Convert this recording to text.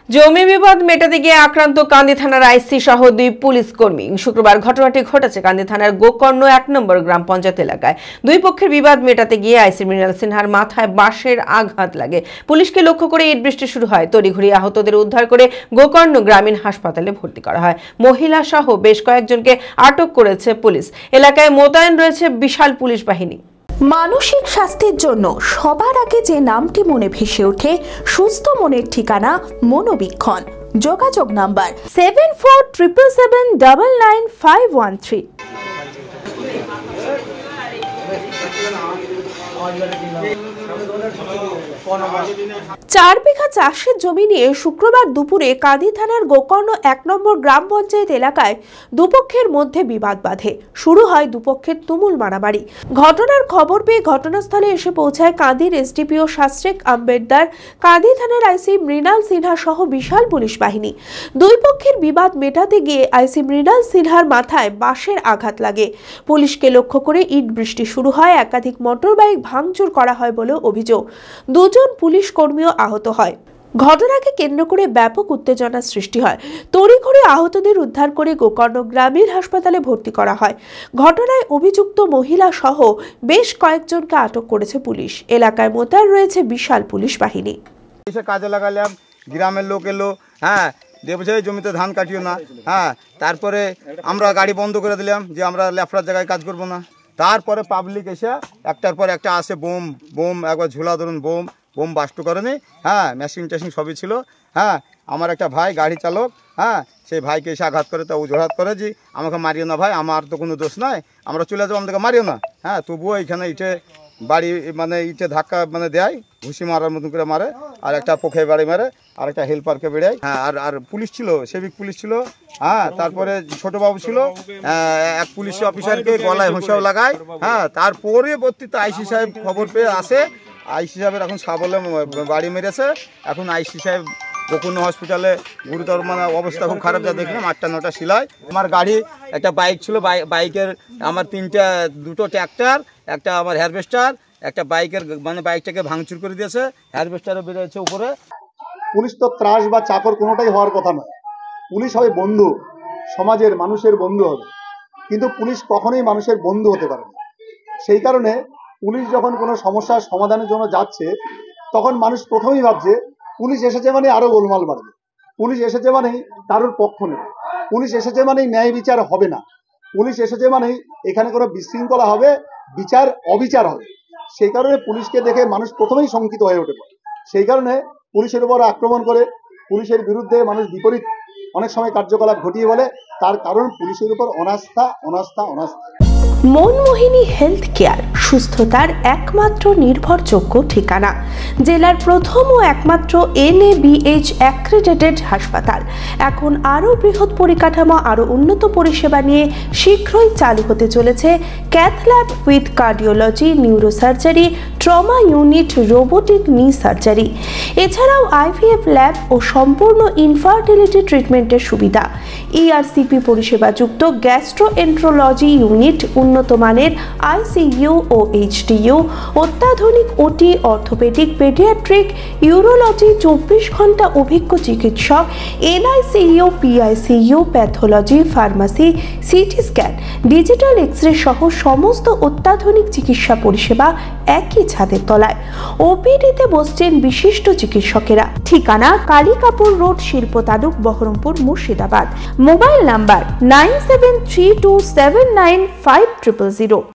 জমি বিবাদ মেটাতে গিয়ে আক্রান্ত কান্দি থানার আইসি সহ 2 পুলিশ কর্মী। শুক্রবার ঘটনাটি ঘটেছে কান্দি থানার গোকর্ণ 1 নম্বর গ্রাম পঞ্চায়েত এলাকায়। দুই পক্ষের বিবাদ মেটাতে গিয়ে আইসি মৃণাল সিনহার মাথায় বাঁশের আঘাত লাগে। পুলিশকে লক্ষ্য করে ইট বৃষ্টি শুরু হয়। তড়িঘড়ি আহতদের উদ্ধার করে গোকর্ণ গ্রামীণ হাসপাতালে ভর্তি করা হয়। মহিলা সহ বেশ কয়েকজনকে আটক করেছে পুলিশ। এলাকায় মোতায়েন রয়েছে বিশাল পুলিশ বাহিনী। মানসিক স্বাস্থ্যের জন্য সবার আগে যে নামটি মনে ভেসে ওঠে সুস্থ মনের ঠিকানা মনোবীক্ষণ। যোগাযোগ নাম্বার 7477799513। চার বিঘা চাষের জমি নিয়ে শুক্রবার দুপুরে কাঁদি থানার গোকর্ণ 1 নম্বর গ্রাম পঞ্চায়েত এলাকায় দুপক্ষের মধ্যে বিবাদ বাধে। শুরু হয় দুপক্ষের তুমুল মারামারি। ঘটনার খবর পেয়ে ঘটনাস্থলে এসে পৌঁছায় কাঁদির এসডিপিও শাস্ত্রিক আম্বেদদার, কাঁদি থানার আইসি মৃণাল সিনহা সহ বিশাল পুলিশ বাহিনী। দুই পক্ষের বিবাদ মেটাতে গিয়ে আইসি মৃণাল সিনহার মাথায় বাঁশের আঘাত লাগে। পুলিশকে লক্ষ্য করে ইট বৃষ্টি শুরু হয়। একাধিক মোটরবাইক ভাঙচুর করা হয় বলে অভিযোগ। দুজন পুলিশ কর্মীও আহত হয়। ঘটনাকে কেন্দ্র করে ব্যাপক উত্তেজনা সৃষ্টি হয়। তড়িঘড়ি আহতদের উদ্ধার করে গোকর্ণ গ্রামীণ হাসপাতালে ভর্তি করা হয়। ঘটনায় অভিযুক্ত মহিলা সহ বেশ কয়েকজনকে আটক করেছে পুলিশ। এলাকায় মোতায়েন রয়েছে বিশাল পুলিশ বাহিনী। কাজে লাগালাম, গ্রামের লোক এলো, হ্যাঁ দেবছে জমিতে ধান কাটিও না, হ্যাঁ তারপরে আমরা গাড়ি বন্ধ করে দিলাম যে আমরা লেফড়ার জায়গায় কাজ করবো না। তারপরে পাবলিক এসে একটার পর একটা আসে, বোম বোম একবার ঝোলা ধরুন বোম বোম বাস্ট করেনি, হ্যাঁ মেশিন টেশিন সবই ছিল। হ্যাঁ আমার একটা ভাই গাড়ি চালক, হ্যাঁ সেই ভাইকে এসে আঘাত করে, তা অজুহাত করে যে আমাকে মারিও না ভাই, আমার তো কোনো দোষ নয়, আমরা চলে যাবো, আমাদেরকে মারিও না। হ্যাঁ তবুও এইখানে ইটে বাড়ি মানে ইটে ধাক্কা মানে দেয়, ঘুষি মারার মতন করে মারে, আর একটা পোখে বাড়ি মারে, আর একটা হেল্পারকে বেড়ায়। হ্যাঁ আর পুলিশ ছিল, সেবিক পুলিশ ছিল। হ্যাঁ তারপরে ছোটবাবু ছিল, এক পুলিশ অফিসারকে গলায় হোঁসাও লাগায়। হ্যাঁ তার পরবর্তীতে আইসি সাহেব খবর পেয়ে আসে। আইসি সাহেবের এখন সাবলে বাড়ি মেরেছে। এখন আইসি সাহেব গোকর্ণ হসপিটালে গুরুতর মানে অবস্থা খুব খারাপ, যা দেখলাম 8টা 9টা সেলাই। আমার গাড়ি একটা বাইক ছিল, বাইকের আমার দুটো ট্র্যাক্টর, একটা আমার হারভেস্টার, একটা বাইকের মানে বাইকটাকে ভাঙচুর করে দিয়েছে, হারভেস্টারও বেরিয়েছে উপরে। পুলিশ তো ত্রাস বা চাকর কোনোটাই হওয়ার কথা নয়। পুলিশ হবে বন্ধু, সমাজের মানুষের বন্ধু হবে, কিন্তু পুলিশ কখনোই মানুষের বন্ধু হতে পারে না। সেই কারণে পুলিশ যখন কোনো সমস্যার সমাধানের জন্য যাচ্ছে, তখন মানুষ প্রথমেই ভাবছে পুলিশ এসেছে মানে আরো গোলমাল বাড়বে, পুলিশ এসেছে মানেই কারোর পক্ষ নেই, পুলিশ এসেছে মানেই ন্যায় বিচার হবে না, পুলিশ এসেছে মানেই এখানে কোনো বিশৃঙ্খলা হবে, বিচার অবিচার হবে। সেই কারণে পুলিশকে দেখে মানুষ প্রথমেই শঙ্কিত হয়ে ওঠে। সেই কারণে পুলিশের উপর আক্রমণ করে, পুলিশের বিরুদ্ধে মানুষ বিপরীত অনেক সময় কার্যকলাপ ঘটিয়ে বলে। তার কারণ পুলিশের উপর অনাস্থা অনাস্থা অনাস্থা। মনমোহিনী হেলথ কেয়ার সুস্থতার একমাত্র নির্ভরযোগ্য ঠিকানা। জেলার প্রথম ও একমাত্র NABH অ্যাক্রেডিটেড হাসপাতাল। এখন আরও বৃহৎ পরিকাঠামো, আরও উন্নত পরিষেবা নিয়ে শীঘ্রই চালু হতে চলেছে cath lab with cardiology, neurosurgery, trauma unit, robotic নি সার্জারি। এছাড়াও IVF ল্যাব ও সম্পূর্ণ ইনফার্টিলিটি ট্রিটমেন্টের সুবিধা। ERCP পরিষেবাযুক্ত গ্যাস্ট্রোএন্ট্রোলজি ইউনিট, উন্নত মানের ICU ও HDU, অত্যাধুনিক OT, অর্থোপেডিক, পেডিয়াট্রিক, ইউরোলজি, 24 ঘন্টা অভিজ্ঞ চিকিৎসক, NICU, PICU, pathology, pharmacy, CT scan, digital x ray সহ সমস্ত অত্যাধুনিক চিকিৎসা পরিষেবা একই ছাদের তলায়। OPD-তে বসছেন বিশিষ্ট চিকিৎসকেরা। ঠিকানা কালিকাপুর রোড, শিল্প তালুক, বহরমপুর, মুর্শিদাবাদ। Mobile number 9732795000।